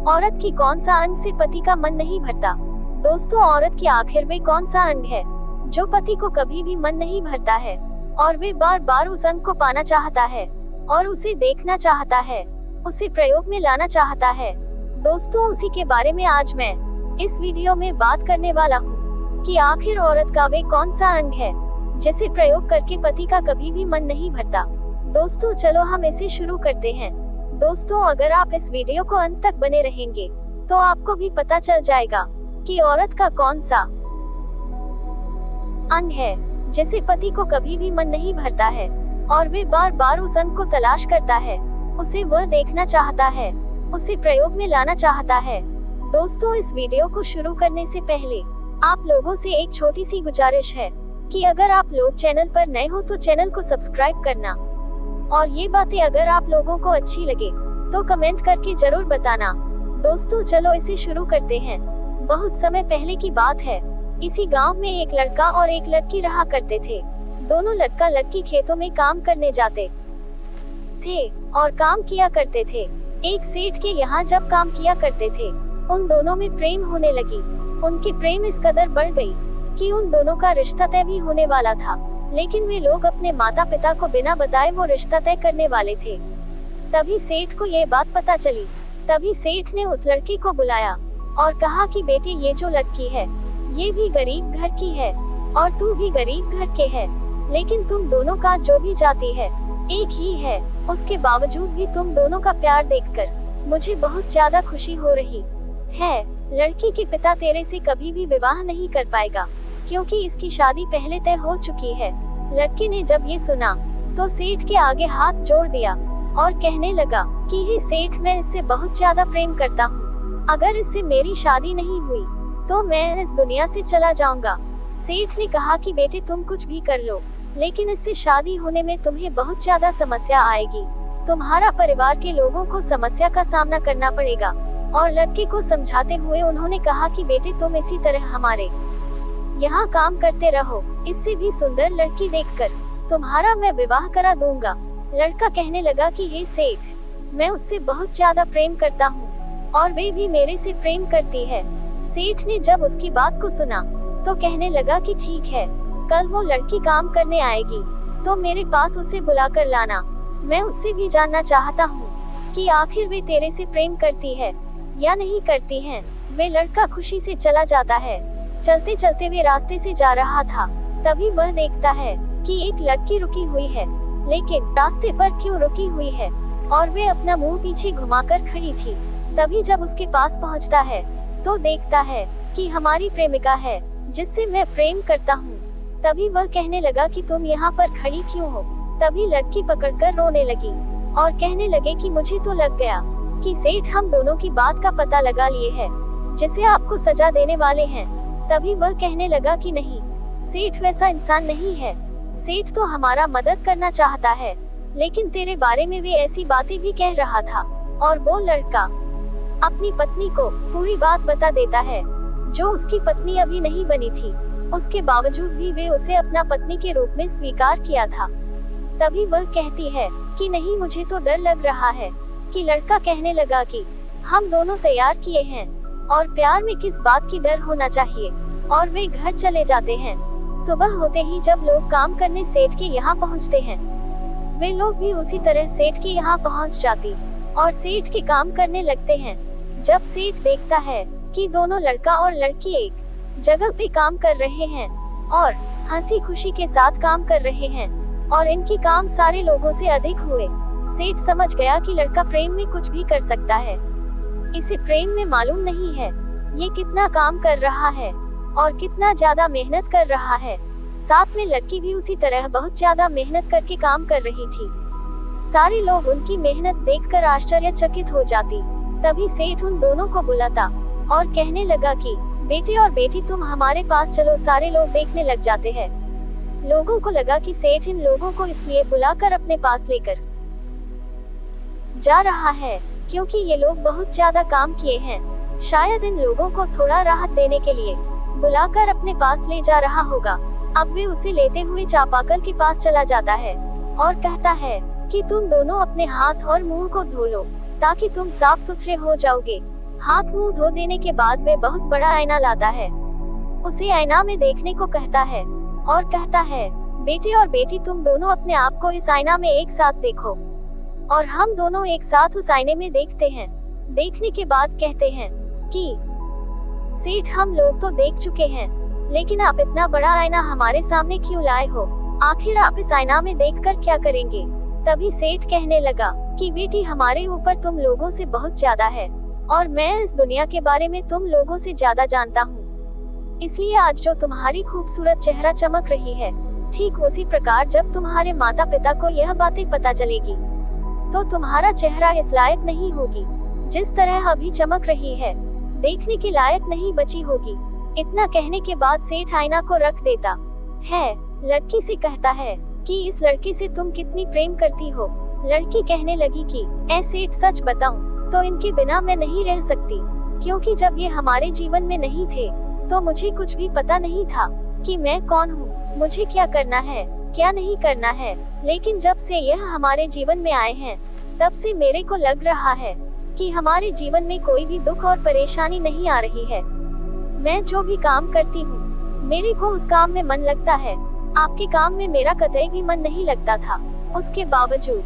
औरत की कौन सा अंग से पति का मन नहीं भरता? दोस्तों, औरत की आखिर वे कौन सा अंग है जो पति को कभी भी मन नहीं भरता है और वे बार बार उस अंग को पाना चाहता है और उसे देखना चाहता है, उसे प्रयोग में लाना चाहता है। दोस्तों, उसी के बारे में आज मैं इस वीडियो में बात करने वाला हूँ कि आखिर औरत का वे कौन सा अंग है जिसे प्रयोग करके पति का कभी भी मन नहीं भरता। दोस्तों, चलो हम इसे शुरू करते हैं। दोस्तों, अगर आप इस वीडियो को अंत तक बने रहेंगे तो आपको भी पता चल जाएगा कि औरत का कौन सा अंग है जिसे पति को कभी भी मन नहीं भरता है और वे बार बार उस अंग को तलाश करता है, उसे वह देखना चाहता है, उसे प्रयोग में लाना चाहता है। दोस्तों, इस वीडियो को शुरू करने से पहले आप लोगों से एक छोटी सी गुजारिश है कि अगर आप लोग चैनल पर नए हो तो चैनल को सब्सक्राइब करना और ये बातें अगर आप लोगों को अच्छी लगे तो कमेंट करके जरूर बताना। दोस्तों, चलो इसे शुरू करते हैं। बहुत समय पहले की बात है। इसी गांव में एक लड़का और एक लड़की रहा करते थे। दोनों लड़का लड़की खेतों में काम करने जाते थे और काम किया करते थे। एक सेठ के यहाँ जब काम किया करते थे, उन दोनों में प्रेम होने लगी। उनकी प्रेम इस कदर बढ़ गई कि उन दोनों का रिश्ता तय भी होने वाला था, लेकिन वे लोग अपने माता पिता को बिना बताए वो रिश्ता तय करने वाले थे। तभी सेठ को ये बात पता चली। तभी सेठ ने उस लड़की को बुलाया और कहा कि बेटी, ये जो लड़की है ये भी गरीब घर की है और तू भी गरीब घर के है, लेकिन तुम दोनों का जो भी जाति है एक ही है। उसके बावजूद भी तुम दोनों का प्यार देखकर मुझे बहुत ज्यादा खुशी हो रही है। लड़की के पिता तेरे से कभी भी विवाह नहीं कर पाएगा क्योंकि इसकी शादी पहले तय हो चुकी है। लड़की ने जब ये सुना तो सेठ के आगे हाथ जोड़ दिया और कहने लगा कि हे सेठ, मैं इससे बहुत ज्यादा प्रेम करता हूँ। अगर इससे मेरी शादी नहीं हुई तो मैं इस दुनिया से चला जाऊंगा। सेठ ने कहा कि बेटे, तुम कुछ भी कर लो, लेकिन इससे शादी होने में तुम्हें बहुत ज्यादा समस्या आएगी। तुम्हारा परिवार के लोगों को समस्या का सामना करना पड़ेगा। और लड़के को समझाते हुए उन्होंने कहा कि बेटे, तुम इसी तरह हमारे यहाँ काम करते रहो, इससे भी सुंदर लड़की देखकर तुम्हारा मैं विवाह करा दूंगा। लड़का कहने लगा कि हे सेठ, मैं उससे बहुत ज्यादा प्रेम करता हूँ और वे भी मेरे से प्रेम करती है। सेठ ने जब उसकी बात को सुना तो कहने लगा कि ठीक है, कल वो लड़की काम करने आएगी तो मेरे पास उसे बुला कर लाना। मैं उससे भी जानना चाहता हूँ कि आखिर वे तेरे से प्रेम करती है या नहीं करती है। वे लड़का खुशी से चला जाता है। चलते चलते वे रास्ते से जा रहा था, तभी वह देखता है कि एक लड़की रुकी हुई है, लेकिन रास्ते पर क्यों रुकी हुई है और वे अपना मुंह पीछे घुमाकर खड़ी थी। तभी जब उसके पास पहुंचता है तो देखता है कि हमारी प्रेमिका है जिससे मैं प्रेम करता हूँ। तभी वह कहने लगा कि तुम यहाँ पर खड़ी क्यों हो। तभी लड़की पकड़कर रोने लगी और कहने लगे कि मुझे तो लग गया कि सेठ हम दोनों की बात का पता लगा लिए है, जिसे आपको सजा देने वाले हैं। तभी वह कहने लगा कि नहीं, सेठ वैसा इंसान नहीं है। सेठ तो हमारा मदद करना चाहता है, लेकिन तेरे बारे में वे ऐसी बातें भी कह रहा था। और वो लड़का अपनी पत्नी को पूरी बात बता देता है, जो उसकी पत्नी अभी नहीं बनी थी। उसके बावजूद भी वे उसे अपना पत्नी के रूप में स्वीकार किया था। तभी वह कहती है कि नहीं, मुझे तो डर लग रहा है। कि लड़का कहने लगा कि हम दोनों तैयार किए हैं और प्यार में किस बात की डर होना चाहिए। और वे घर चले जाते हैं। सुबह होते ही जब लोग काम करने सेठ के यहाँ पहुँचते हैं, वे लोग भी उसी तरह सेठ के यहाँ पहुँच जाती और सेठ के काम करने लगते हैं। जब सेठ देखता है कि दोनों लड़का और लड़की एक जगह पे काम कर रहे हैं और हंसी खुशी के साथ काम कर रहे हैं और इनकी काम सारे लोगों से अधिक हुए, सेठ समझ गया कि लड़का प्रेम में कुछ भी कर सकता है। इसे प्रेम में मालूम नहीं है ये कितना काम कर रहा है और कितना ज्यादा मेहनत कर रहा है। साथ में लड़की भी उसी तरह बहुत ज्यादा मेहनत करके काम कर रही थी। सारे लोग उनकी मेहनत देखकर आश्चर्यचकित हो जाती। तभी सेठ उन दोनों को बुलाता और कहने लगा कि बेटे और बेटी, तुम हमारे पास चलो। सारे लोग देखने लग जाते हैं। लोगों को लगा कि सेठ इन लोगों को इसलिए बुलाकर अपने पास लेकर जा रहा है क्योंकि ये लोग बहुत ज्यादा काम किए हैं। शायद इन लोगों को थोड़ा राहत देने के लिए बुलाकर अपने पास ले जा रहा होगा। अब वे उसे लेते हुए चापाकल के पास चला जाता है और कहता है कि तुम दोनों अपने हाथ और मुंह को धो लो ताकि तुम साफ सुथरे हो जाओगे। हाथ मुंह धो देने के बाद वह बहुत बड़ा आईना लाता है, उसे आईना में देखने को कहता है और कहता है, बेटे और बेटी तुम दोनों अपने आप को इस आईना में एक साथ देखो। और हम दोनों एक साथ उस आईने में देखते हैं। देखने के बाद कहते हैं कि सेठ हम लोग तो देख चुके हैं, लेकिन आप इतना बड़ा आईना हमारे सामने क्यों लाए हो? आखिर आप इस आईना में देखकर क्या करेंगे? तभी सेठ कहने लगा कि बेटी हमारे ऊपर तुम लोगों से बहुत ज्यादा है और मैं इस दुनिया के बारे में तुम लोगों से ज्यादा जानता हूँ, इसलिए आज जो तुम्हारी खूबसूरत चेहरा चमक रही है, ठीक उसी प्रकार जब तुम्हारे माता पिता को यह बातें पता चलेगी तो तुम्हारा चेहरा इस लायक नहीं होगी, जिस तरह अभी चमक रही है देखने के लायक नहीं बची होगी। इतना कहने के बाद सेठ आईना को रख देता है। लड़की से कहता है कि इस लड़के से तुम कितनी प्रेम करती हो? लड़की कहने लगी कि ऐ सेठ सच बताऊं तो इनके बिना मैं नहीं रह सकती, क्योंकि जब ये हमारे जीवन में नहीं थे तो मुझे कुछ भी पता नहीं था कि मैं कौन हूँ, मुझे क्या करना है क्या नहीं करना है। लेकिन जब से यह हमारे जीवन में आए हैं तब से मेरे को लग रहा है कि हमारे जीवन में कोई भी दुख और परेशानी नहीं आ रही है। मैं जो भी काम करती हूँ मेरे को उस काम में मन लगता है, आपके काम में मेरा कतई भी मन नहीं लगता था। उसके बावजूद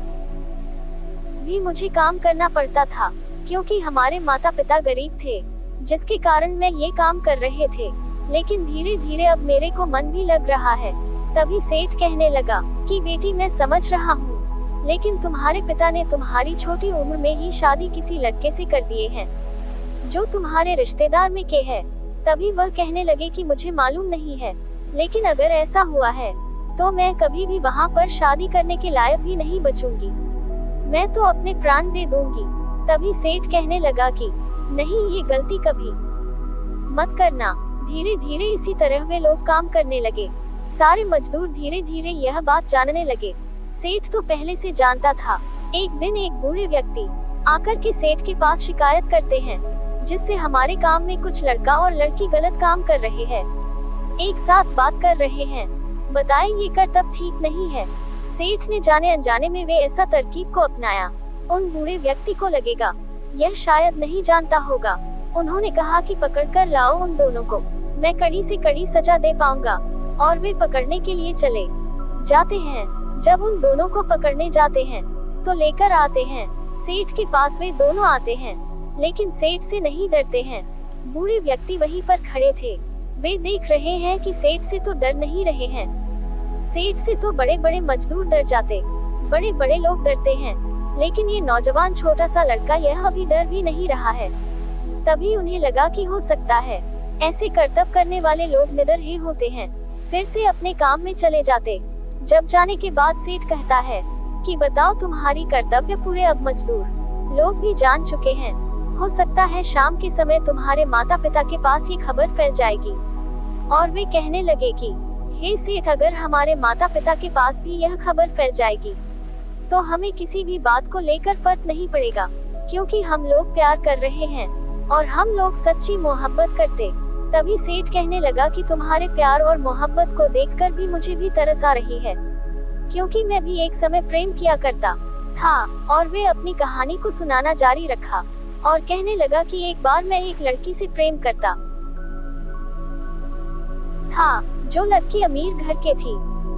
भी मुझे काम करना पड़ता था, क्योंकि हमारे माता पिता गरीब थे, जिसके कारण मैं ये काम कर रहे थे। लेकिन धीरे धीरे अब मेरे को मन भी लग रहा है। तभी सेठ कहने लगा कि बेटी मैं समझ रहा हूँ, लेकिन तुम्हारे पिता ने तुम्हारी छोटी उम्र में ही शादी किसी लड़के से कर दिए हैं जो तुम्हारे रिश्तेदार में के है। तभी वह कहने लगे कि मुझे मालूम नहीं है, लेकिन अगर ऐसा हुआ है तो मैं कभी भी वहाँ पर शादी करने के लायक भी नहीं बचूंगी, मैं तो अपने प्राण दे दूंगी। तभी सेठ कहने लगा कि नहीं, ये गलती कभी मत करना। धीरे धीरे इसी तरह वे लोग काम करने लगे। सारे मजदूर धीरे धीरे यह बात जानने लगे। सेठ तो पहले से जानता था। एक दिन एक बूढ़े व्यक्ति आकर के सेठ के पास शिकायत करते हैं, जिससे हमारे काम में कुछ लड़का और लड़की गलत काम कर रहे हैं, एक साथ बात कर रहे हैं, बताए ये करतब ठीक नहीं है। सेठ ने जाने अनजाने में वे ऐसा तरकीब को अपनाया। उन बूढ़े व्यक्ति को लगेगा यह शायद नहीं जानता होगा। उन्होंने कहा कि पकड़ कर लाओ उन दोनों को, मैं कड़ी से कड़ी सजा दे पाऊंगा। और वे पकड़ने के लिए चले जाते हैं। जब उन दोनों को पकड़ने जाते हैं तो लेकर आते हैं सेठ के पास। वे दोनों आते हैं, लेकिन सेठ से नहीं डरते हैं। बूढ़े व्यक्ति वहीं पर खड़े थे। वे देख रहे हैं कि सेठ से तो डर नहीं रहे हैं। सेठ से तो बड़े बड़े मजदूर डर जाते, बड़े बड़े लोग डरते हैं, लेकिन ये नौजवान छोटा सा लड़का यह अभी डर भी नहीं रहा है। तभी उन्हें लगा कि हो सकता है ऐसे करतब करने वाले लोग निडर ही होते हैं। फिर से अपने काम में चले जाते। जब जाने के बाद सेठ कहता है कि बताओ तुम्हारी कर्तव्य पूरे अब मजदूर लोग भी जान चुके हैं। हो सकता है शाम के समय तुम्हारे माता पिता के पास ये खबर फैल जाएगी। और वे कहने लगे कि हे सेठ, अगर हमारे माता पिता के पास भी यह खबर फैल जाएगी तो हमें किसी भी बात को लेकर फर्क नहीं पड़ेगा, क्योंकि हम लोग प्यार कर रहे हैं और हम लोग सच्ची मोहब्बत करते। तभी सेठ कहने लगा कि तुम्हारे प्यार और मोहब्बत को देखकर भी मुझे भी तरस आ रही है, क्योंकि मैं भी एक समय प्रेम किया करता था। और वे अपनी कहानी को सुनाना जारी रखा और कहने लगा कि एक बार मैं एक लड़की से प्रेम करता था, जो लड़की अमीर घर के थी।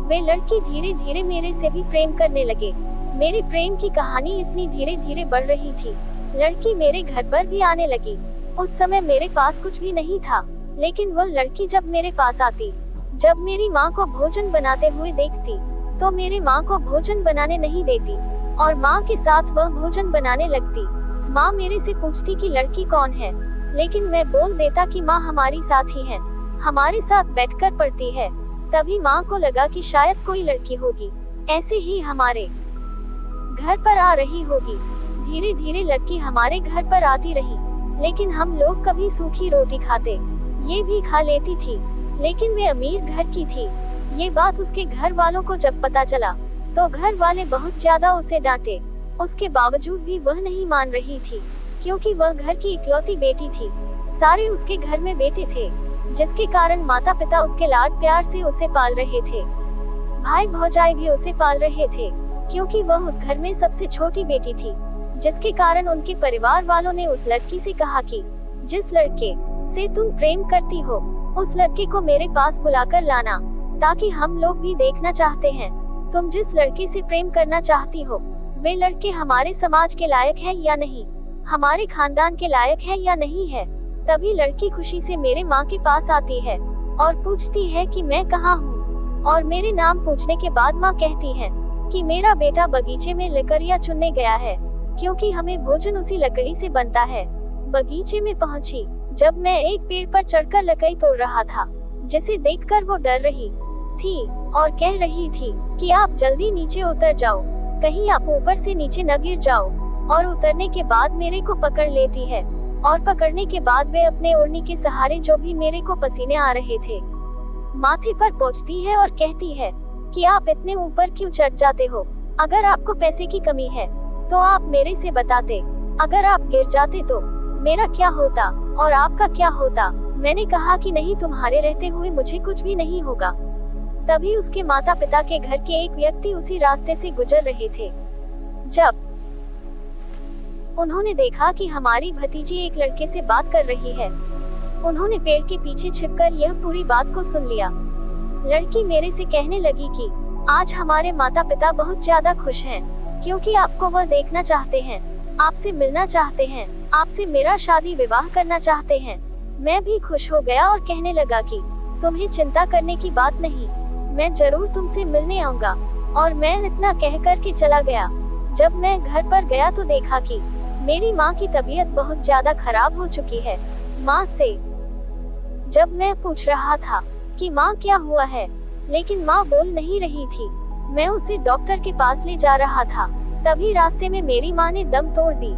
वे लड़की धीरे धीरे मेरे से भी प्रेम करने लगे। मेरे प्रेम की कहानी इतनी धीरे धीरे बढ़ रही थी, लड़की मेरे घर पर भी आने लगी। उस समय मेरे पास कुछ भी नहीं था, लेकिन वह लड़की जब मेरे पास आती, जब मेरी माँ को भोजन बनाते हुए देखती, तो मेरी माँ को भोजन बनाने नहीं देती और माँ के साथ वह भोजन बनाने लगती। माँ मेरे से पूछती कि लड़की कौन है, लेकिन मैं बोल देता कि माँ हमारी साथ ही है, हमारे साथ बैठकर पढ़ती है। तभी माँ को लगा कि शायद कोई लड़की होगी, ऐसे ही हमारे घर पर आ रही होगी। धीरे धीरे लड़की हमारे घर पर आती रही, लेकिन हम लोग कभी सूखी रोटी खाते, ये भी खा लेती थी, लेकिन वे अमीर घर की थी। ये बात उसके घर वालों को जब पता चला तो घर वाले बहुत ज्यादा उसे डांटे। उसके बावजूद भी वह नहीं मान रही थी, क्योंकि वह घर की इकलौती बेटी थी। सारे उसके घर में बेटे थे, जिसके कारण माता पिता उसके लाड प्यार से उसे पाल रहे थे। भाई भौजाई भी उसे पाल रहे थे, क्योंकि वह उस घर में सबसे छोटी बेटी थी। जिसके कारण उनके परिवार वालों ने उस लड़की से कहा कि जिस लड़के से तुम प्रेम करती हो उस लड़के को मेरे पास बुलाकर लाना, ताकि हम लोग भी देखना चाहते हैं तुम जिस लड़के से प्रेम करना चाहती हो वे लड़के हमारे समाज के लायक है या नहीं, हमारे खानदान के लायक है या नहीं है। तभी लड़की खुशी से मेरे माँ के पास आती है और पूछती है कि मैं कहाँ हूँ, और मेरे नाम पूछने के बाद माँ कहती है कि मेरा बेटा बगीचे में लकड़ियाँ चुनने गया है, क्योंकि हमें भोजन उसी लकड़ी से बनता है। बगीचे में पहुँची जब मैं एक पेड़ पर चढ़कर लकड़ी तोड़ रहा था, जिसे देखकर वो डर रही थी और कह रही थी कि आप जल्दी नीचे उतर जाओ, कहीं आप ऊपर से नीचे न गिर जाओ। और उतरने के बाद मेरे को पकड़ लेती है और पकड़ने के बाद वे अपने ओढ़नी के सहारे जो भी मेरे को पसीने आ रहे थे माथे पर पोंछती है और कहती है कि आप इतने ऊपर क्यों चढ़ जाते हो, अगर आपको पैसे की कमी है तो आप मेरे से बताते, अगर आप गिर जाते तो मेरा क्या होता और आपका क्या होता। मैंने कहा कि नहीं, तुम्हारे रहते हुए मुझे कुछ भी नहीं होगा। तभी उसके माता पिता के घर के एक व्यक्ति उसी रास्ते से गुजर रहे थे। जब उन्होंने देखा कि हमारी भतीजी एक लड़के से बात कर रही है, उन्होंने पेड़ के पीछे छिपकर यह पूरी बात को सुन लिया। लड़की मेरे से कहने लगी कि आज हमारे माता पिता बहुत ज्यादा खुश हैं, क्योंकि आपको वह देखना चाहते हैं, आपसे मिलना चाहते हैं, आपसे मेरा शादी विवाह करना चाहते हैं। मैं भी खुश हो गया और कहने लगा कि तुम्हें चिंता करने की बात नहीं, मैं जरूर तुमसे मिलने आऊंगा। और मैं इतना कह कर के चला गया। जब मैं घर पर गया तो देखा कि मेरी माँ की तबीयत बहुत ज्यादा खराब हो चुकी है। माँ से जब मैं पूछ रहा था कि माँ क्या हुआ है, लेकिन माँ बोल नहीं रही थी। मैं उसे डॉक्टर के पास ले जा रहा था, तभी रास्ते में मेरी माँ ने दम तोड़ दी।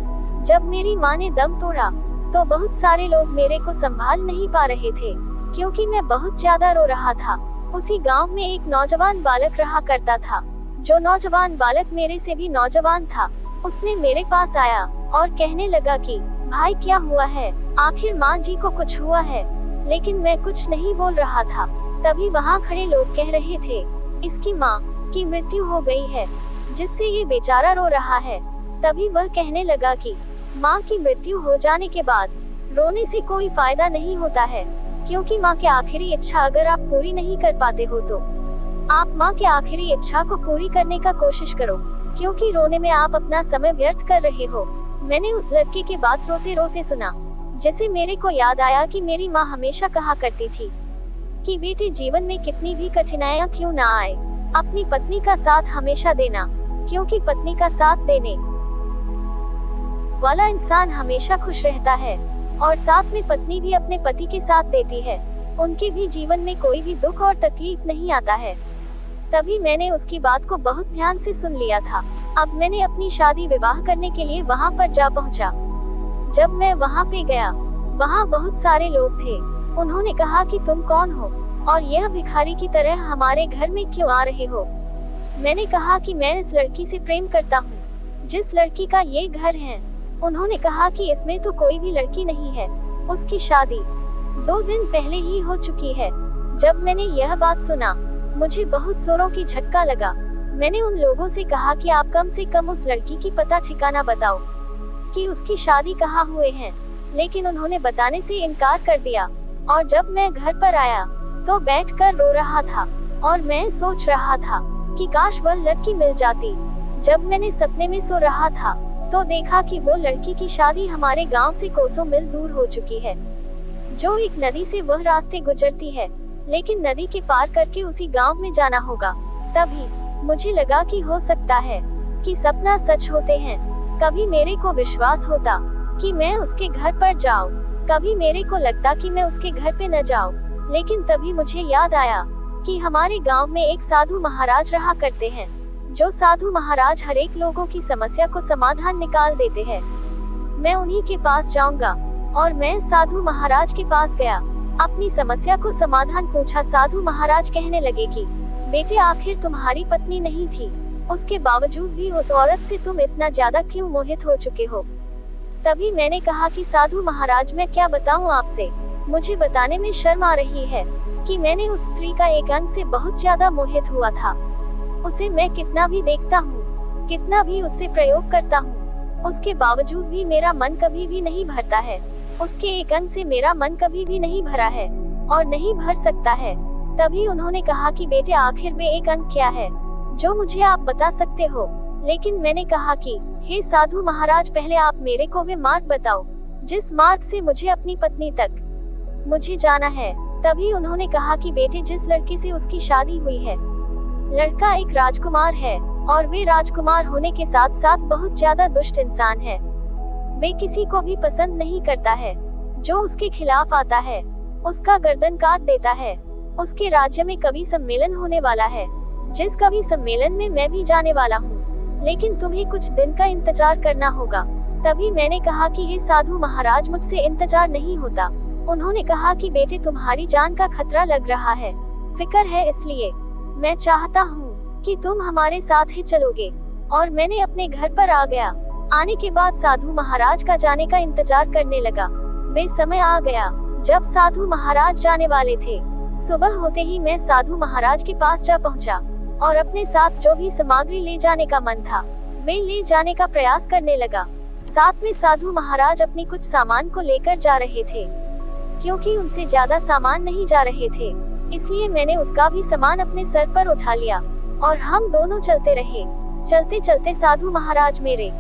जब मेरी माँ ने दम तोड़ा तो बहुत सारे लोग मेरे को संभाल नहीं पा रहे थे, क्योंकि मैं बहुत ज्यादा रो रहा था। उसी गांव में एक नौजवान बालक रहा करता था, जो नौजवान बालक मेरे से भी नौजवान था। उसने मेरे पास आया और कहने लगा कि भाई क्या हुआ है, आखिर माँ जी को कुछ हुआ है। लेकिन मैं कुछ नहीं बोल रहा था। तभी वहाँ खड़े लोग कह रहे थे इसकी माँ की मृत्यु हो गई है, जिससे ये बेचारा रो रहा है। तभी वह कहने लगा कि माँ की मृत्यु हो जाने के बाद रोने से कोई फायदा नहीं होता है, क्योंकि माँ की आखिरी इच्छा अगर आप पूरी नहीं कर पाते हो तो आप माँ की आखिरी इच्छा को पूरी करने का कोशिश करो, क्योंकि रोने में आप अपना समय व्यर्थ कर रहे हो। मैंने उस लड़के की बात रोते रोते सुना, जिससे मेरे को याद आया कि मेरी माँ हमेशा कहा करती थी कि बेटे जीवन में कितनी भी कठिनाइयाँ क्यों ना आए, अपनी पत्नी का साथ हमेशा देना, क्योंकि पत्नी का साथ देने वाला इंसान हमेशा खुश रहता है। और साथ में पत्नी भी अपने पति के साथ देती है, उनके भी जीवन में कोई भी दुख और तकलीफ नहीं आता है। तभी मैंने उसकी बात को बहुत ध्यान से सुन लिया था। अब मैंने अपनी शादी विवाह करने के लिए वहाँ पर जा पहुँचा। जब मैं वहाँ पे गया, वहाँ बहुत सारे लोग थे। उन्होंने कहा कि तुम कौन हो और यह भिखारी की तरह हमारे घर में क्यों आ रहे हो। मैंने कहा कि मैं इस लड़की से प्रेम करता हूँ, जिस लड़की का ये घर है। उन्होंने कहा कि इसमें तो कोई भी लड़की नहीं है, उसकी शादी 2 दिन पहले ही हो चुकी है। जब मैंने यह बात सुना, मुझे बहुत जोरों की झटका लगा। मैंने उन लोगों से कहा कि आप कम से कम उस लड़की की पता ठिकाना बताओ कि उसकी शादी कहाँ हुए हैं, लेकिन उन्होंने बताने से इनकार कर दिया। और जब मैं घर पर आया तो बैठकर रो रहा था और मैं सोच रहा था कि काश वह लड़की मिल जाती। जब मैंने सपने में सो रहा था तो देखा कि वो लड़की की शादी हमारे गांव से कोसों मील दूर हो चुकी है, जो एक नदी से वह रास्ते गुजरती है, लेकिन नदी के पार करके उसी गांव में जाना होगा। तभी मुझे लगा कि हो सकता है कि सपना सच होते हैं। कभी मेरे को विश्वास होता कि मैं उसके घर पर जाऊं, कभी मेरे को लगता कि मैं उसके घर पे न जाऊं। लेकिन तभी मुझे याद आया कि हमारे गांव में एक साधु महाराज रहा करते हैं, जो साधु महाराज हर एक लोगों की समस्या को समाधान निकाल देते हैं। मैं उन्हीं के पास जाऊंगा। और मैं साधु महाराज के पास गया, अपनी समस्या को समाधान पूछा। साधु महाराज कहने लगे कि बेटे आखिर तुम्हारी पत्नी नहीं थी, उसके बावजूद भी उस औरत से तुम इतना ज्यादा क्यों मोहित हो चुके हो। तभी मैंने कहा कि साधु महाराज मैं क्या बताऊं आपसे, मुझे बताने में शर्म आ रही है कि मैंने उस स्त्री का एक अंग से बहुत ज्यादा मोहित हुआ था। उसे मैं कितना भी देखता हूँ, कितना भी उससे प्रयोग करता हूँ, उसके बावजूद भी मेरा मन कभी भी नहीं भरता है। उसके एक अंक से मेरा मन कभी भी नहीं भरा है और नहीं भर सकता है। तभी उन्होंने कहा कि बेटे आखिर में एक अंक क्या है जो मुझे आप बता सकते हो। लेकिन मैंने कहा कि हे साधु महाराज, पहले आप मेरे को वे मार्ग बताओ जिस मार्ग से मुझे अपनी पत्नी तक मुझे जाना है। तभी उन्होंने कहा कि बेटे जिस लड़के से उसकी शादी हुई है, लड़का एक राजकुमार है और वे राजकुमार होने के साथ साथ बहुत ज्यादा दुष्ट इंसान है। वे किसी को भी पसंद नहीं करता है। जो उसके खिलाफ आता है उसका गर्दन काट देता है। उसके राज्य में कवि सम्मेलन होने वाला है, जिस कवि सम्मेलन में मैं भी जाने वाला हूँ, लेकिन तुम्हें कुछ दिन का इंतजार करना होगा। तभी मैंने कहा कि हे साधु महाराज, मुझसे इंतजार नहीं होता। उन्होंने कहा कि बेटे तुम्हारी जान का खतरा लग रहा है, फिक्र है, इसलिए मैं चाहता हूँ कि तुम हमारे साथ ही चलोगे। और मैंने अपने घर पर आ गया। आने के बाद साधु महाराज का जाने का इंतजार करने लगा। वे समय आ गया जब साधु महाराज जाने वाले थे। सुबह होते ही मैं साधु महाराज के पास जा पहुंचा और अपने साथ जो भी सामग्री ले जाने का मन था वे ले जाने का प्रयास करने लगा। साथ में साधु महाराज अपनी कुछ सामान को लेकर जा रहे थे। क्योंकि उनसे ज्यादा सामान नहीं जा रहे थे, इसलिए मैंने उसका भी सामान अपने सर पर उठा लिया और हम दोनों चलते रहे। चलते चलते साधु महाराज मेरे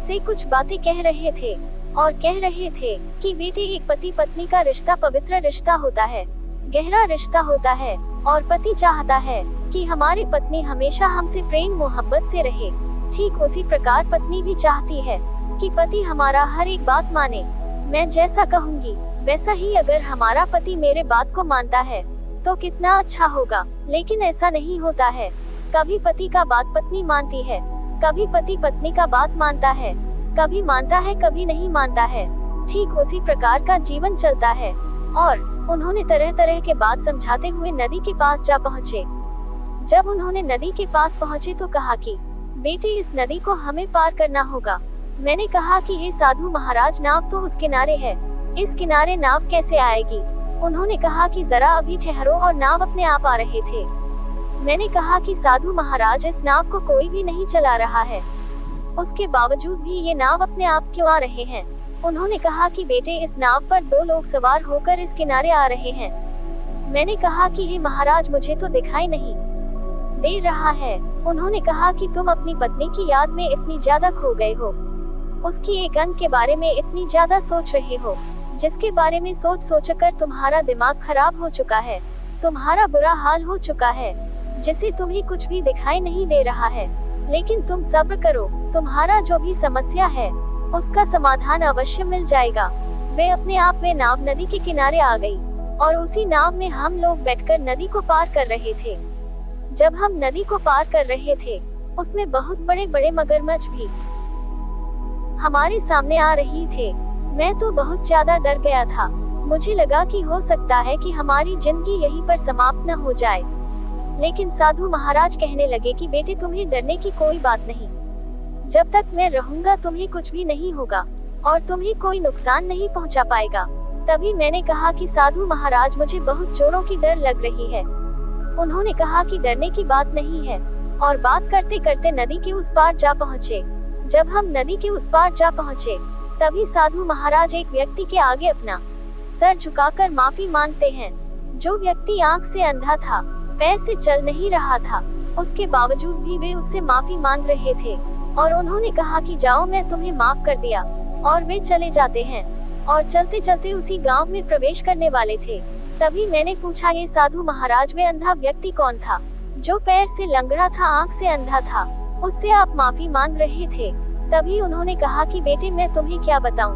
से कुछ बातें कह रहे थे और कह रहे थे कि बेटे एक पति पत्नी का रिश्ता पवित्र रिश्ता होता है, गहरा रिश्ता होता है और पति चाहता है कि हमारी पत्नी हमेशा हमसे प्रेम मोहब्बत से रहे। ठीक उसी प्रकार पत्नी भी चाहती है कि पति हमारा हर एक बात माने। मैं जैसा कहूँगी वैसा ही अगर हमारा पति मेरे बात को मानता है तो कितना अच्छा होगा। लेकिन ऐसा नहीं होता है। कभी पति का बात पत्नी मानती है, कभी पति पत्नी का बात मानता है, कभी मानता है कभी नहीं मानता है। ठीक उसी प्रकार का जीवन चलता है। और उन्होंने तरह तरह के बात समझाते हुए नदी के पास जा पहुँचे। जब उन्होंने नदी के पास पहुँचे तो कहा कि बेटे इस नदी को हमें पार करना होगा। मैंने कहा कि हे साधु महाराज, नाव तो उस किनारे है, इस किनारे नाव कैसे आएगी। उन्होंने कहा कि जरा अभी ठहरो और नाव अपने आप आ रहे थे। मैंने कहा कि साधु महाराज, इस नाव को कोई भी नहीं चला रहा है, उसके बावजूद भी ये नाव अपने आप क्यों आ रहे हैं। उन्होंने कहा कि बेटे इस नाव पर 2 लोग सवार होकर इस किनारे आ रहे हैं। मैंने कहा कि हे महाराज, मुझे तो दिखाई नहीं दे रहा है। उन्होंने कहा कि तुम अपनी पत्नी की याद में इतनी ज्यादा खो गए हो, उसकी एक अंक के बारे में इतनी ज्यादा सोच रहे हो, जिसके बारे में सोच सोचकर तुम्हारा दिमाग खराब हो चुका है, तुम्हारा बुरा हाल हो चुका है, जिसे तुम्हें कुछ भी दिखाई नहीं दे रहा है। लेकिन तुम सब्र करो, तुम्हारा जो भी समस्या है उसका समाधान अवश्य मिल जाएगा। वे अपने आप में नाव नदी के किनारे आ गई और उसी नाव में हम लोग बैठकर नदी को पार कर रहे थे। जब हम नदी को पार कर रहे थे, उसमें बहुत बड़े बड़े मगरमच्छ भी हमारे सामने आ रही थे। मैं तो बहुत ज्यादा डर गया था। मुझे लगा कि हो सकता है कि हमारी जिंदगी यहीं पर समाप्त न हो जाए। लेकिन साधु महाराज कहने लगे कि बेटे तुम्हें डरने की कोई बात नहीं, जब तक मैं रहूंगा तुम्हें कुछ भी नहीं होगा और तुम्हें कोई नुकसान नहीं पहुंचा पाएगा। तभी मैंने कहा कि साधु महाराज, मुझे बहुत जोरों की डर लग रही है। उन्होंने कहा कि डरने की बात नहीं है और बात करते करते नदी के उस पार जा पहुँचे। जब हम नदी के उस पार जा पहुँचे तभी साधु महाराज एक व्यक्ति के आगे अपना सर झुकाकर माफी मांगते हैं। जो व्यक्ति आंख से अंधा था, पैर से चल नहीं रहा था, उसके बावजूद भी वे उससे माफी मांग रहे थे और उन्होंने कहा कि जाओ, मैं तुम्हें माफ कर दिया। और वे चले जाते हैं और चलते चलते उसी गांव में प्रवेश करने वाले थे। तभी मैंने पूछा, ये साधु महाराज, वे अंधा व्यक्ति कौन था जो पैर से लंगड़ा था, आंख से अंधा था, उससे आप माफी मांग रहे थे। तभी उन्होंने कहा कि बेटे मैं तुम्हें क्या बताऊं,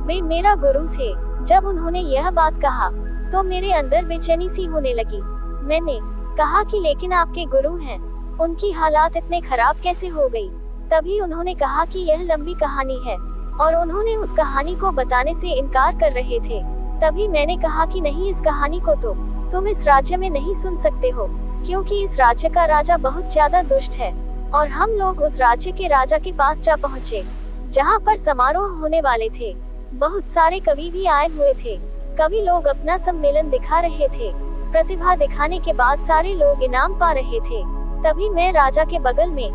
वे मेरा गुरु थे। जब उन्होंने यह बात कहा तो मेरे अंदर बेचैनी सी होने लगी। मैंने कहा कि लेकिन आपके गुरु हैं, उनकी हालात इतने खराब कैसे हो गई। तभी उन्होंने कहा कि यह लंबी कहानी है और उन्होंने उस कहानी को बताने से इनकार कर रहे थे। तभी मैंने कहा कि नहीं, इस कहानी को तो तुम इस राज्य में नहीं सुन सकते हो, क्योंकि इस राज्य का राजा बहुत ज्यादा दुष्ट है। और हम लोग उस राज्य के राजा के पास जा पहुँचे, जहाँ पर समारोह होने वाले थे। बहुत सारे कवि भी आए हुए थे। कवि लोग अपना सम्मेलन दिखा रहे थे। प्रतिभा दिखाने के बाद सारे लोग इनाम पा रहे थे। तभी मैं राजा के बगल में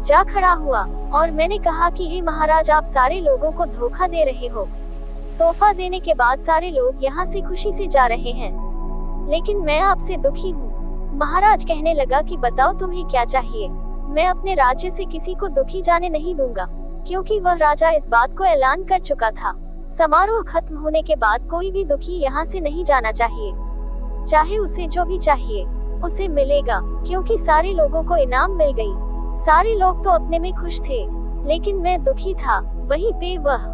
जा खड़ा हुआ और मैंने कहा कि हे महाराज, आप सारे लोगों को धोखा दे रहे हो। तोहफा देने के बाद सारे लोग यहाँ से खुशी से जा रहे हैं, लेकिन मैं आपसे दुखी हूँ। महाराज कहने लगा कि बताओ तुम्हें क्या चाहिए। मैं अपने राज्य से किसी को दुखी जाने नहीं दूंगा, क्योंकि वह राजा इस बात को ऐलान कर चुका था। समारोह खत्म होने के बाद कोई भी दुखी यहाँ से नहीं जाना चाहिए। चाहे उसे जो भी चाहिए उसे मिलेगा, क्योंकि सारे लोगों को इनाम मिल गई। सारे लोग तो अपने में खुश थे, लेकिन मैं दुखी था। वहीं पे वह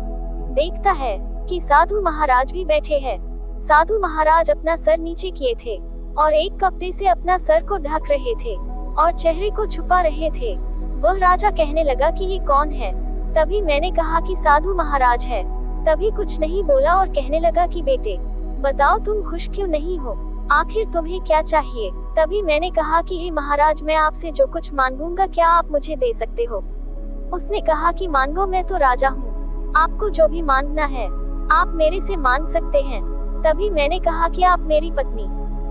देखता है कि साधु महाराज भी बैठे हैं। साधु महाराज अपना सर नीचे किए थे और एक कपड़े से अपना सर को ढक रहे थे और चेहरे को छुपा रहे थे। वह राजा कहने लगा कि ये कौन है। तभी मैंने कहा कि साधु महाराज है। तभी कुछ नहीं बोला और कहने लगा कि बेटे बताओ तुम खुश क्यों नहीं हो, आखिर तुम्हें क्या चाहिए। तभी मैंने कहा कि हे महाराज, मैं आपसे जो कुछ मांगूंगा क्या आप मुझे दे सकते हो। उसने कहा कि मांगो, मैं तो राजा हूँ, आपको जो भी मांगना है आप मेरे से मांग सकते हैं। तभी मैंने कहा कि आप मेरी पत्नी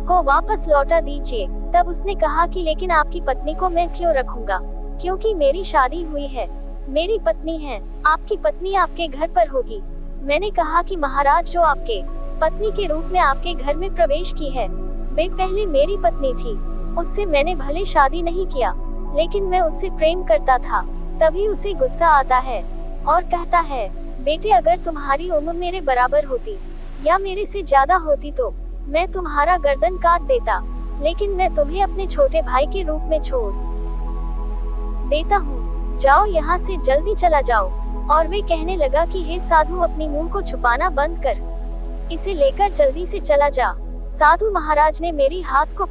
को वापस लौटा दीजिए। तब उसने कहा कि लेकिन आपकी पत्नी को मैं क्यों रखूंगा, क्योंकि मेरी शादी हुई है, मेरी पत्नी है, आपकी पत्नी आपके घर पर होगी। मैंने कहा कि महाराज, जो आपके पत्नी के रूप में आपके घर में प्रवेश की है वे पहले मेरी पत्नी थी। उससे मैंने भले शादी नहीं किया, लेकिन मैं उससे प्रेम करता था। तभी उसे गुस्सा आता है और कहता है, बेटे अगर तुम्हारी उम्र मेरे बराबर होती या मेरे से ज्यादा होती तो मैं तुम्हारा गर्दन काट देता, लेकिन मैं तुम्हें अपने छोटे भाई के रूप में छोड़ देता हूँ। जाओ यहाँ से जल्दी चला जाओ। और वे कहने लगा कि हे साधु, अपनी मुंह को छुपाना बंद कर, इसे लेकर जल्दी से चला जा। साधु महाराज ने मेरी हाथ को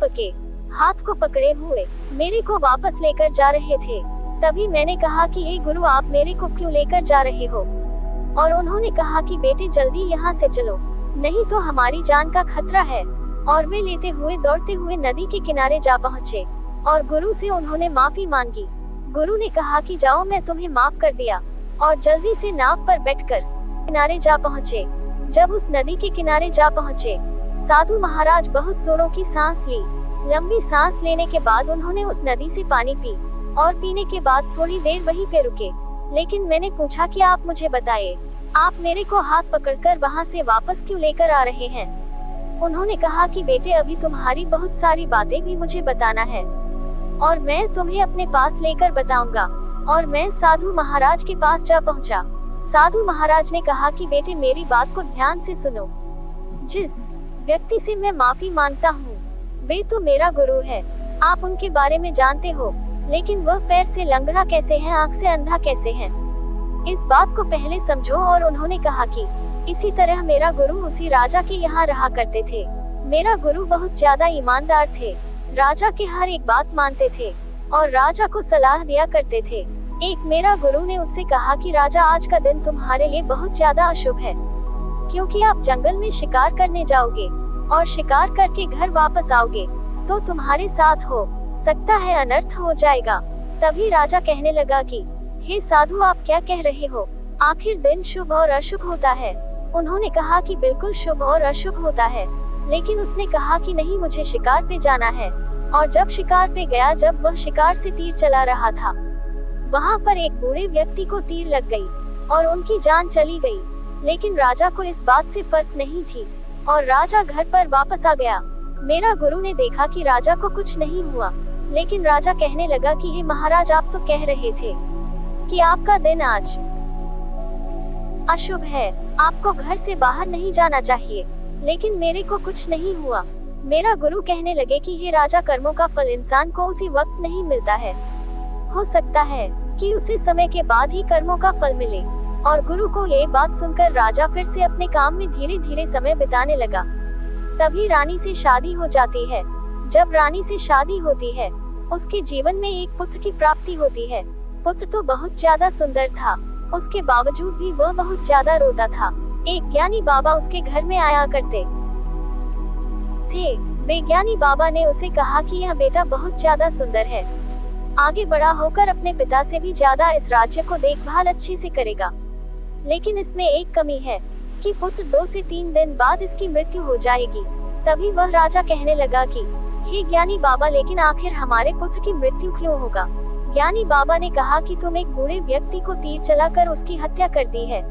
पकड़े हुए मेरे को वापस लेकर जा रहे थे। तभी मैंने कहा कि हे गुरु, आप मेरे को क्यों लेकर जा रहे हो। और उन्होंने कहा कि बेटे जल्दी यहाँ से चलो, नहीं तो हमारी जान का खतरा है। और वे लेते हुए दौड़ते हुए नदी के किनारे जा पहुँचे और गुरु से उन्होंने माफी मांगी। गुरु ने कहा कि जाओ, मैं तुम्हें माफ कर दिया। और जल्दी से नाव पर बैठकर किनारे जा पहुँचे। जब उस नदी के किनारे जा पहुँचे, साधु महाराज बहुत जोरों की सांस ली। लंबी सांस लेने के बाद उन्होंने उस नदी से पानी पी और पीने के बाद थोड़ी देर वहीं पे रुके। लेकिन मैंने पूछा कि आप मुझे बताइए, आप मेरे को हाथ पकड़कर वहाँ से वापस क्यों लेकर आ रहे हैं। उन्होंने कहा कि बेटे अभी तुम्हारी बहुत सारी बातें भी मुझे बताना है और मैं तुम्हें अपने पास लेकर बताऊंगा। और मैं साधु महाराज के पास जा पहुंचा। साधु महाराज ने कहा कि बेटे मेरी बात को ध्यान से सुनो। जिस व्यक्ति से मैं माफी मांगता हूँ वे तो मेरा गुरु है। आप उनके बारे में जानते हो, लेकिन वह पैर से लंगड़ा कैसे है, आँख से अंधा कैसे है, इस बात को पहले समझो। और उन्होंने कहा कि इसी तरह मेरा गुरु उसी राजा के यहाँ रहा करते थे। मेरा गुरु बहुत ज्यादा ईमानदार थे, राजा के हर एक बात मानते थे और राजा को सलाह दिया करते थे। एक मेरा गुरु ने उससे कहा कि राजा, आज का दिन तुम्हारे लिए बहुत ज्यादा अशुभ है, क्योंकि आप जंगल में शिकार करने जाओगे और शिकार करके घर वापस आओगे तो तुम्हारे साथ हो सकता है अनर्थ हो जाएगा। तभी राजा कहने लगा कि हे साधु, आप क्या कह रहे हो, आखिर दिन शुभ और अशुभ होता है। उन्होंने कहा कि बिल्कुल शुभ और अशुभ होता है, लेकिन उसने कहा कि नहीं, मुझे शिकार पे जाना है। और जब शिकार पे गया, जब वह शिकार से तीर चला रहा था, वहाँ पर एक बूढ़े व्यक्ति को तीर लग गई और उनकी जान चली गई। लेकिन राजा को इस बात से फर्क नहीं थी और राजा घर पर वापस आ गया। मेरा गुरु ने देखा कि राजा को कुछ नहीं हुआ, लेकिन राजा कहने लगा कि हे महाराज, आप तो कह रहे थे कि आपका दिन आज अशुभ है, आपको घर से बाहर नहीं जाना चाहिए, लेकिन मेरे को कुछ नहीं हुआ। मेरा गुरु कहने लगे कि हे राजा, कर्मों का फल इंसान को उसी वक्त नहीं मिलता है, हो सकता है कि उसे समय के बाद ही कर्मों का फल मिले। और गुरु को ये बात सुनकर राजा फिर से अपने काम में धीरे धीरे समय बिताने लगा। तभी रानी से शादी हो जाती है। जब रानी से शादी होती है, उसके जीवन में एक पुत्र की प्राप्ति होती है। पुत्र तो बहुत ज्यादा सुंदर था, उसके बावजूद भी वह बहुत ज्यादा रोता था। एक ज्ञानी बाबा उसके घर में आया करते थे। वे ज्ञानी बाबा ने उसे कहा कि यह बेटा बहुत ज्यादा सुंदर है, आगे बड़ा होकर अपने पिता से भी ज्यादा इस राज्य को देखभाल अच्छे से करेगा, लेकिन इसमें एक कमी है कि पुत्र 2 से 3 दिन बाद इसकी मृत्यु हो जाएगी। तभी वह राजा कहने लगा कि हे ज्ञानी बाबा, लेकिन आखिर हमारे पुत्र की मृत्यु क्यों होगा। ज्ञानी बाबा ने कहा कि तुम एक बूढ़े व्यक्ति को तीर चलाकर उसकी हत्या कर दी है।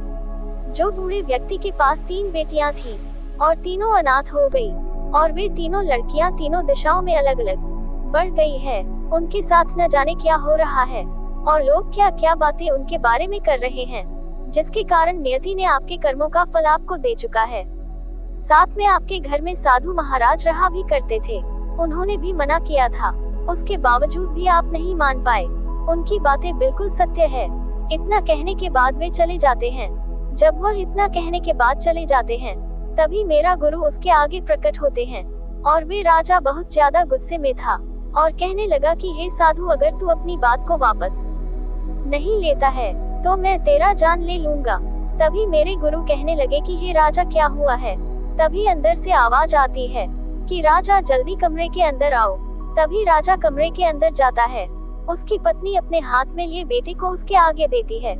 जो बूढ़े व्यक्ति के पास 3 बेटियां थीं और तीनों अनाथ हो गई, और वे तीनों लड़कियां तीनों दिशाओं में अलग अलग बढ़ गई है। उनके साथ न जाने क्या हो रहा है और लोग क्या क्या बातें उनके बारे में कर रहे हैं, जिसके कारण नियति ने आपके कर्मों का फल आपको दे चुका है। साथ में आपके घर में साधु महाराज रहा भी करते थे, उन्होंने भी मना किया था, उसके बावजूद भी आप नहीं मान पाए। उनकी बातें बिल्कुल सत्य है। इतना कहने के बाद वे चले जाते हैं। जब वह इतना कहने के बाद चले जाते हैं, तभी मेरा गुरु उसके आगे प्रकट होते हैं और वे राजा बहुत ज्यादा गुस्से में था और कहने लगा कि हे साधु, अगर तू अपनी बात को वापस नहीं लेता है तो मैं तेरा जान ले लूंगा। तभी मेरे गुरु कहने लगे कि हे राजा, क्या हुआ है? तभी अंदर से आवाज आती है कि राजा जल्दी कमरे के अंदर आओ। तभी राजा कमरे के अंदर जाता है। उसकी पत्नी अपने हाथ में लिए बेटे को उसके आगे देती है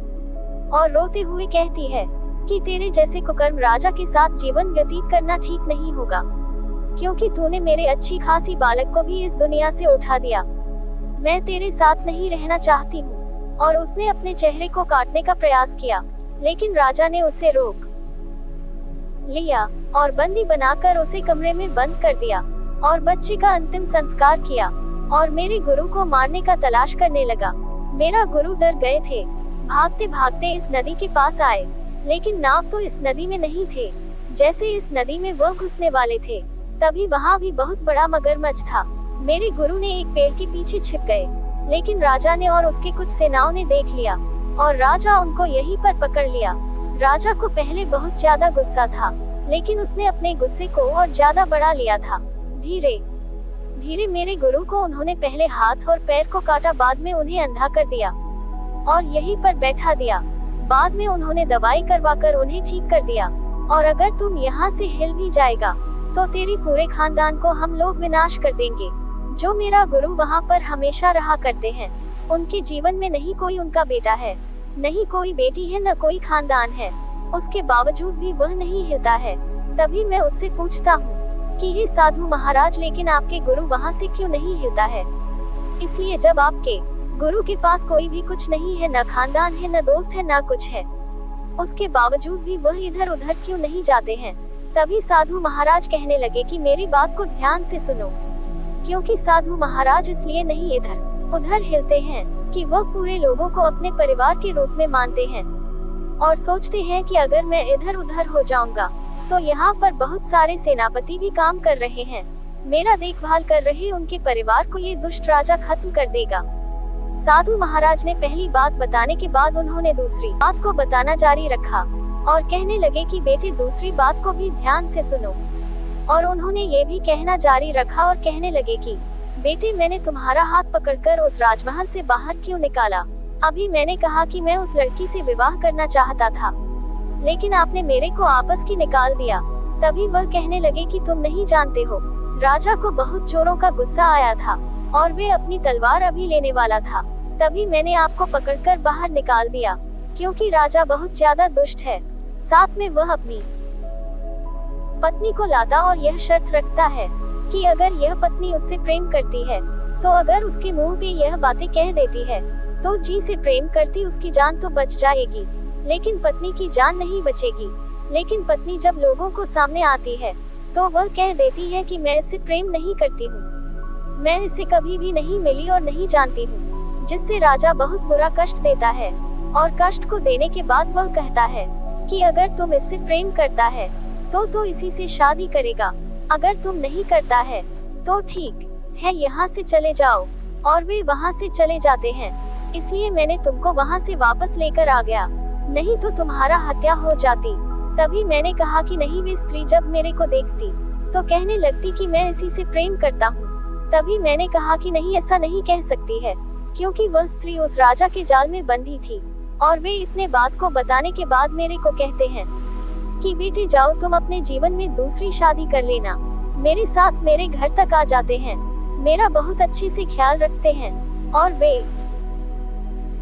और रोते हुए कहती है कि तेरे जैसे कुकर्म राजा के साथ जीवन व्यतीत करना ठीक नहीं होगा, क्योंकि तूने मेरे अच्छी खासी बालक को भी इस दुनिया से उठा दिया। मैं तेरे साथ नहीं रहना चाहती हूँ। और उसने अपने चेहरे को काटने का प्रयास किया, लेकिन राजा ने उसे रोक लिया और बंदी बनाकर उसे कमरे में बंद कर दिया और बच्चे का अंतिम संस्कार किया और मेरे गुरु को मारने का तलाश करने लगा। मेरा गुरु डर गए थे। भागते भागते इस नदी के पास आए, लेकिन नाव तो इस नदी में नहीं थे। जैसे इस नदी में वह घुसने वाले थे, तभी वहाँ भी बहुत बड़ा मगरमच्छ था। मेरे गुरु ने एक पेड़ के पीछे छिप गए, लेकिन राजा ने और उसके कुछ सेनाओं ने देख लिया और राजा उनको यहीं पर पकड़ लिया। राजा को पहले बहुत ज्यादा गुस्सा था, लेकिन उसने अपने गुस्से को और ज्यादा बढ़ा लिया था। धीरे धीरे मेरे गुरु को उन्होंने पहले हाथ और पैर को काटा, बाद में उन्हें अंधा कर दिया और यहीं पर बैठा दिया। बाद में उन्होंने दवाई करवाकर उन्हें ठीक कर दिया। और अगर तुम यहाँ से हिल भी जाएगा तो तेरी पूरे खानदान को हम लोग विनाश कर देंगे। जो मेरा गुरु वहाँ पर हमेशा रहा करते हैं, उनके जीवन में नहीं कोई उनका बेटा है, नहीं कोई बेटी है, न कोई खानदान है। उसके बावजूद भी वह नहीं हिलता है। तभी मैं उससे पूछता हूँ कि हे साधु महाराज, लेकिन आपके गुरु वहाँ से क्यों नहीं हिलता है? इसलिए जब आपके गुरु के पास कोई भी कुछ नहीं है, न खानदान है, न दोस्त है, न कुछ है, उसके बावजूद भी वह इधर उधर क्यों नहीं जाते हैं? तभी साधु महाराज कहने लगे कि मेरी बात को ध्यान से सुनो, क्योंकि साधु महाराज इसलिए नहीं इधर उधर हिलते हैं कि वह पूरे लोगों को अपने परिवार के रूप में मानते हैं और सोचते हैं कि अगर मैं इधर उधर हो जाऊंगा तो यहाँ पर बहुत सारे सेनापति भी काम कर रहे हैं, मेरा देखभाल कर रहे उनके परिवार को ये दुष्ट राजा खत्म कर देगा। साधु महाराज ने पहली बात बताने के बाद उन्होंने दूसरी बात को बताना जारी रखा और कहने लगे कि बेटे, दूसरी बात को भी ध्यान से सुनो। और उन्होंने ये भी कहना जारी रखा और कहने लगे कि बेटे, मैंने तुम्हारा हाथ पकड़कर उस राजमहल से बाहर क्यों निकाला? अभी मैंने कहा कि मैं उस लड़की से विवाह करना चाहता था, लेकिन आपने मेरे को आपस की निकाल दिया। तभी वह कहने लगे कि तुम नहीं जानते हो। राजा को बहुत जोरों का गुस्सा आया था और वे अपनी तलवार अभी लेने वाला था। तभी मैंने आपको पकड़कर बाहर निकाल दिया, क्योंकि राजा बहुत ज्यादा दुष्ट है। साथ में वह अपनी पत्नी को लाता और यह शर्त रखता है कि अगर यह पत्नी उससे प्रेम करती है, तो अगर उसके मुंह पे यह बातें कह देती है तो जी से प्रेम करती उसकी जान तो बच जाएगी, लेकिन पत्नी की जान नहीं बचेगी। लेकिन पत्नी जब लोगों को सामने आती है तो वह कह देती है कि मैं इससे प्रेम नहीं करती हूँ, मैं इसे कभी भी नहीं मिली और नहीं जानती हूँ, जिससे राजा बहुत बुरा कष्ट देता है। और कष्ट को देने के बाद वह कहता है कि अगर तुम इससे प्रेम करता है तो इसी से शादी करेगा, अगर तुम नहीं करता है तो ठीक है, यहाँ से चले जाओ। और वे वहाँ से चले जाते हैं। इसलिए मैंने तुमको वहाँ से वापस लेकर आ गया, नहीं तो तुम्हारा हत्या हो जाती। तभी मैंने कहा कि नहीं, वे स्त्री जब मेरे को देखती तो कहने लगती कि मैं इसी से प्रेम करता हूँ। तभी मैंने कहा कि नहीं, ऐसा नहीं कह सकती है, क्योंकि वह स्त्री उस राजा के जाल में बंधी थी। और वे इतने बात को बताने के बाद मेरे को कहते हैं कि बेटे जाओ, तुम अपने जीवन में दूसरी शादी कर लेना। मेरे साथ मेरे घर तक आ जाते हैं, मेरा बहुत अच्छे से ख्याल रखते हैं और वे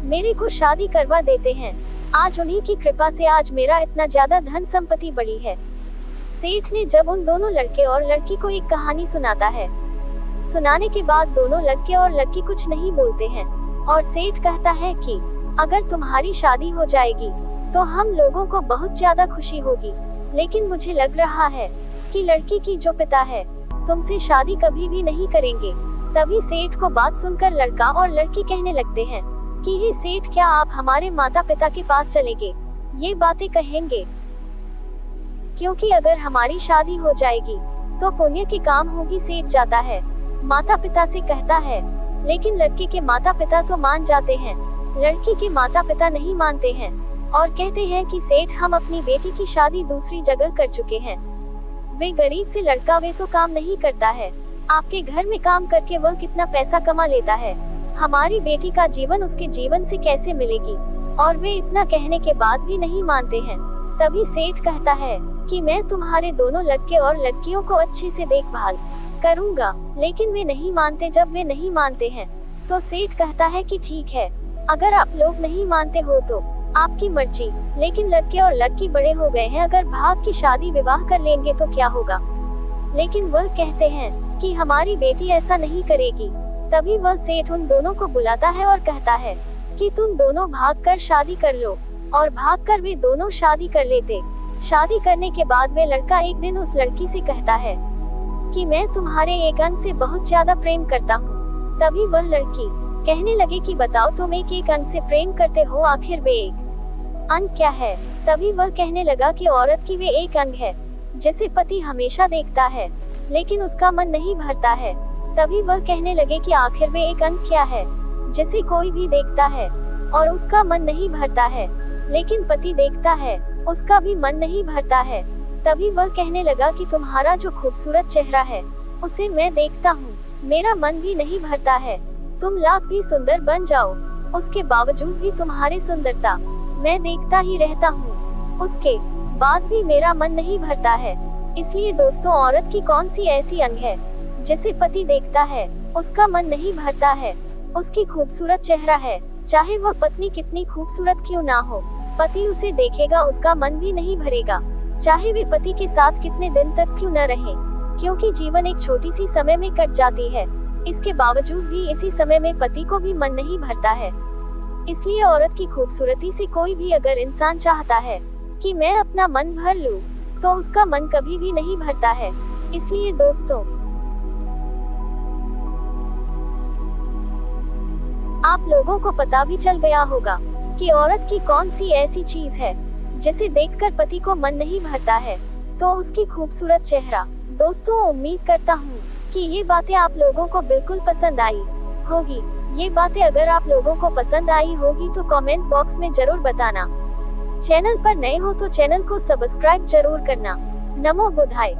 मेरे को शादी करवा देते हैं। आज उन्हीं की कृपा से आज मेरा इतना ज्यादा धन संपत्ति बढ़ी है। सेठ ने जब उन दोनों लड़के और लड़की को एक कहानी सुनाता है, सुनाने के बाद दोनों लड़के और लड़की कुछ नहीं बोलते हैं और सेठ कहता है कि अगर तुम्हारी शादी हो जाएगी तो हम लोगों को बहुत ज्यादा खुशी होगी, लेकिन मुझे लग रहा है कि लड़की की जो पिता है तुमसे शादी कभी भी नहीं करेंगे। तभी सेठ को बात सुनकर लड़का और लड़की कहने लगते हैं कि हे सेठ, क्या आप हमारे माता पिता के पास चलेंगे, ये बातें कहेंगे, क्योंकि अगर हमारी शादी हो जाएगी तो पुण्य की काम होगी। सेठ जाता है, माता पिता से कहता है, लेकिन लड़के के माता पिता तो मान जाते हैं, लड़की के माता पिता नहीं मानते हैं और कहते हैं कि सेठ, हम अपनी बेटी की शादी दूसरी जगह कर चुके हैं। वे गरीब से लड़का, वे तो काम नहीं करता है, आपके घर में काम करके वह कितना पैसा कमा लेता है, हमारी बेटी का जीवन उसके जीवन से कैसे मिलेगी। और वे इतना कहने के बाद भी नहीं मानते हैं। तभी सेठ कहता है कि मैं तुम्हारे दोनों लड़के और लड़कियों को अच्छे से देखभाल करूंगा, लेकिन वे नहीं मानते। जब वे नहीं मानते हैं तो सेठ कहता है कि ठीक है, अगर आप लोग नहीं मानते हो तो आपकी मर्जी, लेकिन लड़के और लड़की बड़े हो गए हैं, अगर भाग की शादी विवाह कर लेंगे तो क्या होगा। लेकिन वह कहते हैं कि हमारी बेटी ऐसा नहीं करेगी। तभी वह सेठ उन दोनों को बुलाता है और कहता है कि तुम दोनों भागकर शादी कर लो। और भागकर वे दोनों शादी कर लेते। शादी करने के बाद वे लड़का एक दिन उस लड़की से कहता है कि मैं तुम्हारे एक अंग से बहुत ज्यादा प्रेम करता हूँ। तभी वह लड़की कहने लगे कि बताओ, तुम एक अंग से प्रेम करते हो, आखिर वे एक अंग क्या है। तभी वह कहने लगा कि औरत की वे एक अंग है जिसे पति हमेशा देखता है, लेकिन उसका मन नहीं भरता है। तभी वह कहने लगे कि आखिर वे एक अंग क्या है जिसे कोई भी देखता है और उसका मन नहीं भरता है, लेकिन पति देखता है, उसका भी मन नहीं भरता है। तभी वह कहने लगा कि तुम्हारा जो खूबसूरत चेहरा है उसे मैं देखता हूँ, मेरा मन भी नहीं भरता है। तुम लाख भी सुंदर बन जाओ, उसके बावजूद भी तुम्हारी सुंदरता मैं देखता ही रहता हूँ, उसके बाद भी मेरा मन नहीं भरता है। इसलिए दोस्तों, औरत की कौन सी ऐसी अंग है जिसे पति देखता है, उसका मन नहीं भरता है, उसकी खूबसूरत चेहरा है, चाहे वह पत्नी कितनी खूबसूरत क्यों ना हो, पति उसे देखेगा, उसका मन भी नहीं भरेगा, चाहे वे पति के साथ कितने दिन तक क्यों न रहें, क्योंकि जीवन एक छोटी सी समय में कट जाती है। इसके बावजूद भी इसी समय में पति को भी मन नहीं भरता है। इसलिए औरत की खूबसूरती से कोई भी अगर इंसान चाहता है कि मैं अपना मन भर लूं, तो उसका मन कभी भी नहीं भरता है। इसलिए दोस्तों, आप लोगों को पता भी चल गया होगा कि औरत की कौन सी ऐसी चीज है जिसे देखकर पति को मन नहीं भरता है, तो उसकी खूबसूरत चेहरा। दोस्तों, उम्मीद करता हूँ कि ये बातें आप लोगों को बिल्कुल पसंद आई होगी। ये बातें अगर आप लोगों को पसंद आई होगी तो कमेंट बॉक्स में जरूर बताना। चैनल पर नए हो तो चैनल को सब्सक्राइब जरूर करना। नमो बुद्धाय।